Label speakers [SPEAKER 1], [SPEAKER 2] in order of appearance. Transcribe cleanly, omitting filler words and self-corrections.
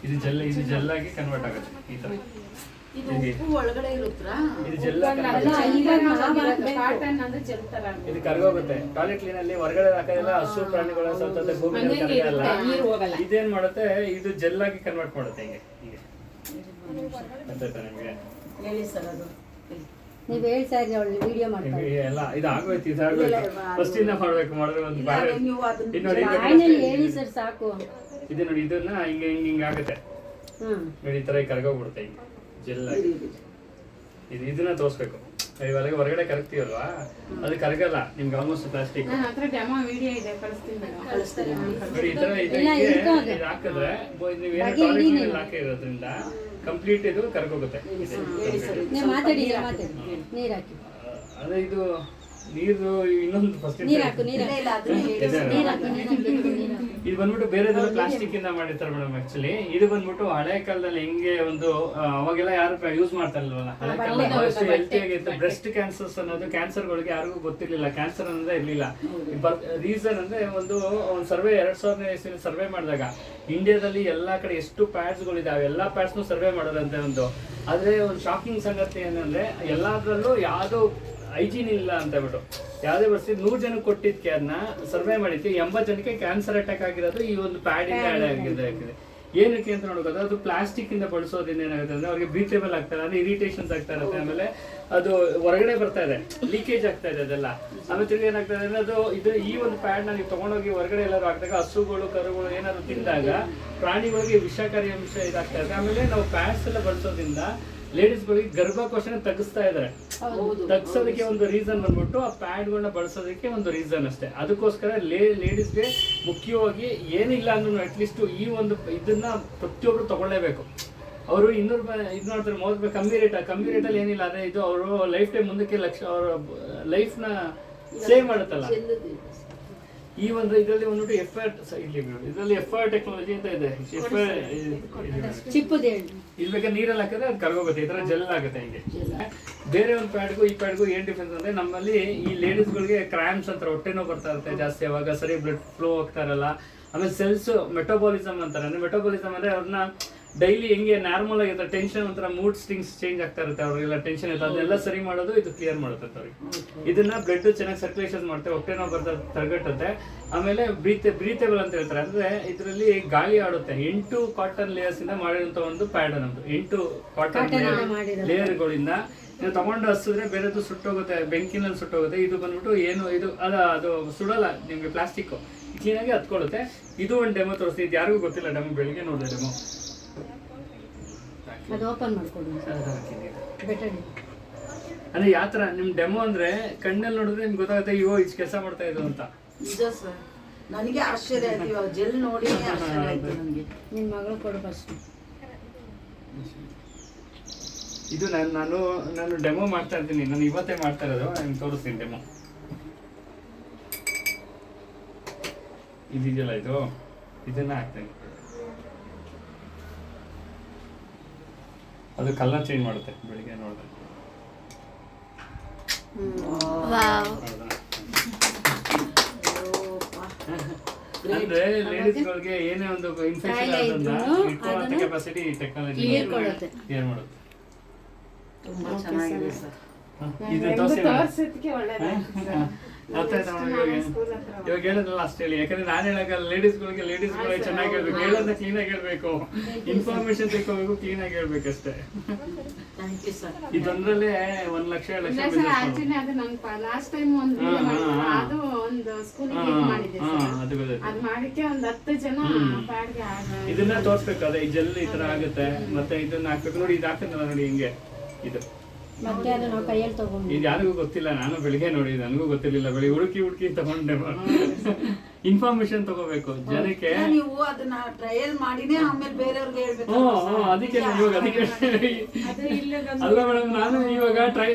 [SPEAKER 1] ಇದು ಜೆಲ್ ಆಗಿ ಕನ್ವರ್ಟ್ ಆಗುತ್ತೆ ಈ ತರ.
[SPEAKER 2] ಇದು ಉಪ್ಪು ಒಳಗಡೆ ಇರುತ್ತಾ?
[SPEAKER 1] ಇದು ಜೆಲ್
[SPEAKER 2] ಕಾಟನ್ ಅಂದ್ರೆ ಜೆಲ್ ತರ
[SPEAKER 1] ಇದು ಕರಗೋಗುತ್ತೆ. ಟಾಯ್ಲೆಟ್ ಕ್ಲೀನ್ ಅಲ್ಲಿ ಹೊರಗಡೆ ಹಾಕೋದೆಲ್ಲ ಹಸು ಪ್ರಾಣಿಗಳ ಸತ್ತತೆ ಭೂಮಿ ಕರಗಲ್ಲ. ಇದೇನ್ ಮಾಡುತ್ತೆ, ಇದು ಜೆಲ್ ಆಗಿ ಕನ್ವರ್ಟ್ ಮಾಡುತ್ತೆ. ಹೀಗೆ ಗೊತ್ತಾಯ್ತಾ ನಿಮಗೆ?
[SPEAKER 2] ಹೇಳಿ ಸರ್ ಅದು
[SPEAKER 3] ನೀವು ಹೇಳಿ ಸರ್, ಒಳ್ಳೆ ವಿಡಿಯೋ ಮಾಡ್ತಾರೆ
[SPEAKER 1] ಎಲ್ಲ ಇದು ಆಗೋಯ್ತು. ಫಸ್ಟ್ ಇಂದ ಮಾಡಿದ್ರೆ ಒಂದು ಬಾಳೆ
[SPEAKER 3] ಫೈನಲ್ ಹೇಳಿ ಸರ್ ಸಾಕು.
[SPEAKER 1] ಇದು ನೋಡಿ, ಇದನ್ನ ಹಿಂಗೆ ಆಗುತ್ತೆ ನೋಡಿ, ಈ ತರ ಕರಗೋಗ್ಬಿಡುತ್ತೆ ಹಿಂಗೆ ಜೆಲ್ ಆಗಿ. ಇದನ್ನ ತೋರಿಸ್ಬೇಕು. ಇವಾಗ ಹೊರಗಡೆ ಕರಗ್ತೀವಲ್ವಾ, ಅದು ಕರಗಲ್ಲ ನಿಮ್ಗೆ. ಆಲ್ಮೋಸ್ಟ್ ಪ್ಲಾಸ್ಟಿಕ್ ನೋಡಿ ಈ ತರ ಇದು ಹಾಕಿದ್ರೆ ನೀವೇನು ಟಾಯ್ಲೆಟ್ ಹಾಕಿರೋದ್ರಿಂದ ಕಂಪ್ಲೀಟ್ ಇದು ಕರ್ಕೋಗುತ್ತೆ. ಅದೇ ಇದು ನೀರು ಇನ್ನೊಂದು ಫಸ್ಟ್ ಇದು ಬಂದ್ಬಿಟ್ಟು ಬೇರೆದೆಲ್ಲ ಪ್ಲಾಸ್ಟಿಕ್ ಇಂದ ಮಾಡಿರ್ತಾರೆ ಮೇಡಮ್. ಆಕ್ಚುಲಿ ಇದು ಬಂದ್ಬಿಟ್ಟು ಹಳೆ ಕಾಲದಲ್ಲಿ ಹೆಂಗೆ ಒಂದು ಅವಾಗೆಲ್ಲ ಯಾರು ಯೂಸ್ ಮಾಡ್ತಾ ಇಲ್ವಲ್ಲ, ಹಳೆ ಕಾಲದಲ್ಲಿ ಹೆಲ್ತಿ ಆಗಿತ್ತು. ಬ್ರೆಸ್ಟ್ ಕ್ಯಾನ್ಸರ್ಸ್ ಅನ್ನೋದು ಕ್ಯಾನ್ಸರ್ಗಳಿಗೆ ಯಾರಿಗೂ ಗೊತ್ತಿರ್ಲಿಲ್ಲ, ಕ್ಯಾನ್ಸರ್ ಅನ್ನೋದೇ ಇರ್ಲಿಲ್ಲ. ರೀಸನ್ ಅಂದ್ರೆ ಒಂದು ಸರ್ವೆ 2000 ಸರ್ವೆ ಮಾಡಿದಾಗ ಇಂಡಿಯಾದಲ್ಲಿ ಎಲ್ಲಾ ಕಡೆ ಎಷ್ಟು ಪ್ಯಾಡ್ಸ್ ಗಳಿದಾವೆ ಎಲ್ಲಾ ಪ್ಯಾಡ್ಸ್ ಸರ್ವೆ ಮಾಡೋದಂತೆ ಒಂದು. ಆದ್ರೆ ಒಂದು ಶಾಕಿಂಗ್ ಸಂಗತಿ ಏನಂದ್ರೆ ಎಲ್ಲಾದ್ರಲ್ಲೂ ಯಾವ್ದು ಹೈಜೀನ್ ಇಲ್ಲ ಅಂತ ಹೇಳ್ಬಿಟ್ಟು ಯಾವ್ದೇ ವರ್ಷ 100 ಜನಕ್ಕೆ ಕೊಟ್ಟಿದ್ ಕೇರ್ನ ಸರ್ವೆ ಮಾಡಿದ್ವಿ, 80 ಜನಕ್ಕೆ ಕ್ಯಾನ್ಸರ್ ಅಟ್ಯಾಕ್ ಆಗಿರೋದು ಈ ಒಂದು ಪ್ಯಾಡ್ ಇಂದ ಆಗಿದೆ. ಏನಕ್ಕೆ ಅಂತ ನೋಡ್ಬೋದು, ಅದು ಪ್ಲಾಸ್ಟಿಕ್ ಇಂದ ಬಳಸೋದ್ರಿಂದ ಏನಾಗುತ್ತೆ ಅಂದ್ರೆ ಅವ್ರಿಗೆ ಬ್ರೀತೇಬಲ್ ಆಗ್ತಾರೆ, ಅಂದ್ರೆ ಇರಿಟೇಷನ್ಸ್ ಆಗ್ತಾ ಇರುತ್ತೆ. ಆಮೇಲೆ ಅದು ಹೊರಗಡೆ ಬರ್ತಾ ಇದೆ, ಲೀಕೇಜ್ ಆಗ್ತಾ ಇದೆ ಅದೆಲ್ಲ. ಆಮೇಲೆ ತಿರ್ಗಿ ಏನಾಗ್ತದೆ ಅಂದ್ರೆ ಅದು ಈ ಒಂದು ಪ್ಯಾಡ್ ನ ನೀವು ತಗೊಂಡೋಗಿ ಹೊರಗಡೆ ಎಲ್ಲರೂ ಹಾಕಿದಾಗ ಹಸುಗಳು ಕರುಗಳು ಏನಾದ್ರು ತಿಂದಾಗ ಪ್ರಾಣಿಗಳಿಗೆ ವಿಷಕಾರಿ ಅಂಶ ಇದಾಗ್ತಾ ಇದೆ. ಆಮೇಲೆ ನಾವು ಪ್ಯಾಡ್ಸ್ ಎಲ್ಲ ಬಳಸೋದ್ರಿಂದ ಲೇಡೀಸ್ಗಳಿಗೆ ಗರ್ಭಕೋಶನ ತಗ್ಗಿಸ್ತಾ ಇದಾರೆ. ತಗ್ಸೋದಕ್ಕೆ ಒಂದು ರೀಸನ್ ಬಂದ್ಬಿಟ್ಟು ಆ ಪ್ಯಾಡ್ಗಳನ್ನ ಬಳಸೋದಕ್ಕೆ ಒಂದು ರೀಸನ್ ಅಷ್ಟೇ. ಅದಕ್ಕೋಸ್ಕರ ಲೇಡೀಸ್ಗೆ ಮುಖ್ಯವಾಗಿ ಏನಿಲ್ಲ ಅಂದ್ರೂ ಅಟ್ಲೀಸ್ಟ್ ಈ ಒಂದು ಇದನ್ನ ಪ್ರತಿಯೊಬ್ರು ತಗೊಳ್ಳೇಬೇಕು. ಅವರು 200 ರೂಪಾಯಿ ಇದು ಮಾಡ್ತಾರೆ, 30 ರೂಪಾಯಿ ಕಮ್ಮಿ ರೇಟಲ್ಲಿ ಏನಿಲ್ಲ. ಅದೇ ಇದು ಅವರು ಲೈಫ್ ಟೈಮ್ ಮುಂದಕ್ಕೆ ಅವರ ಲೈಫ್ನ ಸೇವ್ ಮಾಡುತ್ತಲ್ಲ. ಈ ಒಂದು ಇದರಲ್ಲಿ ಬಂದ್ಬಿಟ್ಟು ಇದರಲ್ಲಿ ಎಫ್ಆರ್ ಟೆಕ್ನಾಲಜಿ ಅಂತ ಇದೆ. ಇಲ್ಲಿ ಬೇಕಾದ್ರೆ ನೀರಲ್ಲಿ ಹಾಕಿದ್ರೆ ಅದು ಕರ್ಗೋಗುತ್ತೆ, ಈ ತರ ಜೆಲ್ ಆಗುತ್ತೆ. ಹಿಂಗೆ ಬೇರೆ ಒಂದು ಪ್ಯಾಡ್ಗೂ ಈ ಪ್ಯಾಡ್ಗೂ ಏನ್ ಡಿಫ್ರೆನ್ಸ್ ಅಂದ್ರೆ, ನಮ್ಮಲ್ಲಿ ಈ ಲೇಡೀಸ್ಗಳಿಗೆ ಕ್ರಾಂಪ್ಸ್ ಅಂತ ಹೊಟ್ಟೆ ನೋವು ಬರ್ತಾ ಇರುತ್ತೆ ಜಾಸ್ತಿ, ಅವಾಗ ಸರಿ ಬ್ಲಡ್ ಫ್ಲೋ ಆಗ್ತಾ ಇರಲ್ಲ. ಆಮೇಲೆ ಸೆಲ್ಸ್ ಮೆಟಬಾಲಿಸಮ್ ಅಂತಾರೆ. ಅಂದ್ರೆ ಮೆಟಬಾಲಿಸಮ್ ಅಂದ್ರೆ ಅವ್ರನ್ನ ಡೈಲಿ ಹೆಂಗೆ ನಾರ್ಮಲ್ ಆಗಿರ್ತಾರೆ, ಟೆನ್ಷನ್ ಒಂಥರ ಮೂಡ್ ಸ್ಟಿಂಗ್ಸ್ ಚೇಂಜ್ ಆಗ್ತಾ ಇರುತ್ತೆ, ಅವ್ರಿಗೆಲ್ಲ ಟೆನ್ಷನ್ ಇರುತ್ತೆ, ಅದೆಲ್ಲ ಸರಿ ಮಾಡೋದು ಇದು ಕ್ಲಿಯರ್ ಮಾಡುತ್ತೆ ಅವ್ರಿಗೆ. ಇದನ್ನ ಬ್ಲಡ್ ಚೆನ್ನಾಗಿ ಸರ್ಕ್ಯುಲೇಷನ್ ಮಾಡುತ್ತೆ, ಹೊಟ್ಟೆ ನೋವು ಬರ್ತಾ ತಡೆಗಟ್ಟುತ್ತೆ. ಆಮೇಲೆ ಬ್ರೀತೇಬಲ್ ಅಂತ ಹೇಳ್ತಾರೆ, ಅಂದ್ರೆ ಇದರಲ್ಲಿ ಗಾಳಿ ಆಡುತ್ತೆ. 8 ಕಾಟನ್ ಲೇಯರ್ಸ್ ಇಂದ ಮಾಡಿರುವಂತ ಒಂದು ಪ್ಯಾಡ್ ನಮ್ದು. 8 ಕಾಟನ್ ಲೇಯರ್ಗಳಿಂದ ನೀವು ತಗೊಂಡು ಹಸಿದ್ರೆ ಬೇರೆದು ಸುಟ್ಟೋಗುತ್ತೆ, ಬೆಂಕಿನಲ್ಲಿ ಸುಟ್ಟೋಗುತ್ತೆ. ಇದು ಬಂದ್ಬಿಟ್ಟು ಏನು ಇದು ಅದು ಸುಡಲ್ಲ ನಿಮ್ಗೆ, ಪ್ಲಾಸ್ಟಿಕ್ ಕ್ಲೀನಾಗಿ ಹತ್ಕೊಳ್ಳುತ್ತೆ. ಇದು ಒಂದು ಡೆಮೋ ತೋರಿಸ್ತೀವಿ, ಇದು ಯಾರಿಗೂ ಗೊತ್ತಿಲ್ಲ ಡೆಮೋ, ಬೆಳಿಗ್ಗೆ ನೋಡಿದೆ ಡೆಮೋ.
[SPEAKER 3] ಅದು ಓಪನ್ ಮಾಡ್ಕೊಡಿ
[SPEAKER 1] ಅಂದ್ರೆ ಯಾವ ತರ ನಿಮ್ ಡೆಮೋ ಅಂದ್ರೆ ಕಣ್ಣಲ್ಲಿ ನೋಡಿದ್ರೆ ನಿಮ್ಗೆ ಗೊತ್ತಾಗುತ್ತೆ, ಅಯ್ಯೋ ಇಷ್ಟು ಕೆಲಸ ಮಾಡ್ತಾ ಇದ್ರು ಅಂತ.
[SPEAKER 2] ನಿಜ ಸರ್, ನನಗೆ ಆಶ್ಚರ್ಯ ಆಯ್ತು ಇವಾಗ ಜೆಲ್ ನೋಡಿ, ಆಶ್ಚರ್ಯ ಆಯ್ತು ನನಗೆ.
[SPEAKER 3] ನಿನ್ನ ಮಗಳು ಕೊಡು ಫಸ್ಟ್.
[SPEAKER 1] ಇದು ನಾನು ಡೆಮೋ ಮಾಡ್ತಾ ಇರ್ತೀನಿ, ನಾನು ಇವತ್ತೇ ಮಾಡ್ತಾ ಇರೋದು, ನಿಮ್ಗೆ ತೋರಿಸ್ತೀನಿ ಡೆಮೋ. ಇದೆಯಲ್ಲ ಇದನ್ನ ಹಾಕ್ತೇನೆ. ಅದು ಕಲರ್ ಚೇಂಜ್ ಮಾಡುತ್ತೆ, ಬೆಳಿಗ್ಗೆ ನೋಡಿದ್ರೆ. ಅಂದ್ರೆ ಲೇಡೀಸ್ಗಳಿಗೆ ಏನೇ ಒಂದು ಇನ್ಫೆಕ್ಷನ್ ಆಗೋದನ್ನ ಕೆಪಾಸಿಟಿ ಟೆಕ್ನಾಲಜಿ ಕ್ಲಿಯರ್ ಮಾಡುತ್ತೆ.
[SPEAKER 2] ತುಂಬಾ ಚೆನ್ನಾಗಿದೆ ಸರ್.
[SPEAKER 1] ಇದು ತೋರಿಸೋದಕ್ಕೆ ಒಳ್ಳೆಯದು. ಇವಾಗ ಹೇಳಿದ್ರಲ್ಲ ಅಷ್ಟೇ ಹೇಳಿ, ಯಾಕಂದ್ರೆ ನಾನು ಹೇಳಕ್ಕಲ್ಲ, ಲೇಡೀಸ್ಗಳಿಗೆ ಚೆನ್ನಾಗಿ ಹೇಳ್ಬೇಕು, ಹೇಳೋದನ್ನ ಕ್ಲೀನ್ ಆಗಿ ಹೇಳ್ಬೇಕು, ಇನ್ಫಾರ್ಮೇಶನ್ ತಿಳ್ಕೋಬೇಕು, ಕ್ಲೀನ್ ಆಗಿ ಹೇಳ್ಬೇಕಷ್ಟೇ. ಇದೊಂದ್ರಲ್ಲೇ 1 ಲಕ್ಷ 2 ಲಕ್ಷ ಇದನ್ನ ತೋರ್ಸ್ಬೇಕು. ಅದೇ ಈ ಜೆಲ್ ಈ ತರ ಆಗುತ್ತೆ, ಮತ್ತೆ ಇದನ್ನ ಹಾಕ್ಬೇಕು. ನೋಡಿ ಇದು ಹಾಕಿದ್ನಲ್ಲ ನೋಡಿ ಹಿಂಗೆ, ಇದು
[SPEAKER 3] ಮತ್ತೆ ಅದು ನಾವು ಕೈಯಲ್ಲಿ ತಗೊಂಡು,
[SPEAKER 1] ಇದು ಯಾರಿಗೂ ಗೊತ್ತಿಲ್ಲ. ನಾನು ಬೆಳಿಗ್ಗೆ ನೋಡಿ, ನನಗೂ ಗೊತ್ತಿರ್ಲಿಲ್ಲ, ಬೆಳಿಗ್ಗೆ ಹುಡುಕಿ ತಗೊಂಡೆ. ಇನ್ಫಾರ್ಮೇಶನ್ ತಗೋಬೇಕು ಜನಕ್ಕೆ.
[SPEAKER 2] ನೀವು ಅದನ್ನ ಟ್ರಯಲ್ ಮಾಡಿನೇ ಆಮೇಲೆ ಬೇರೆಯವ್ರಿಗೆ ಹೇಳ್ಬೇಕು.
[SPEAKER 1] ಅದಕ್ಕೆ ಅಲ್ಲ ಮೇಡಮ್, ನಾನು ಇವಾಗ ಟ್ರೈ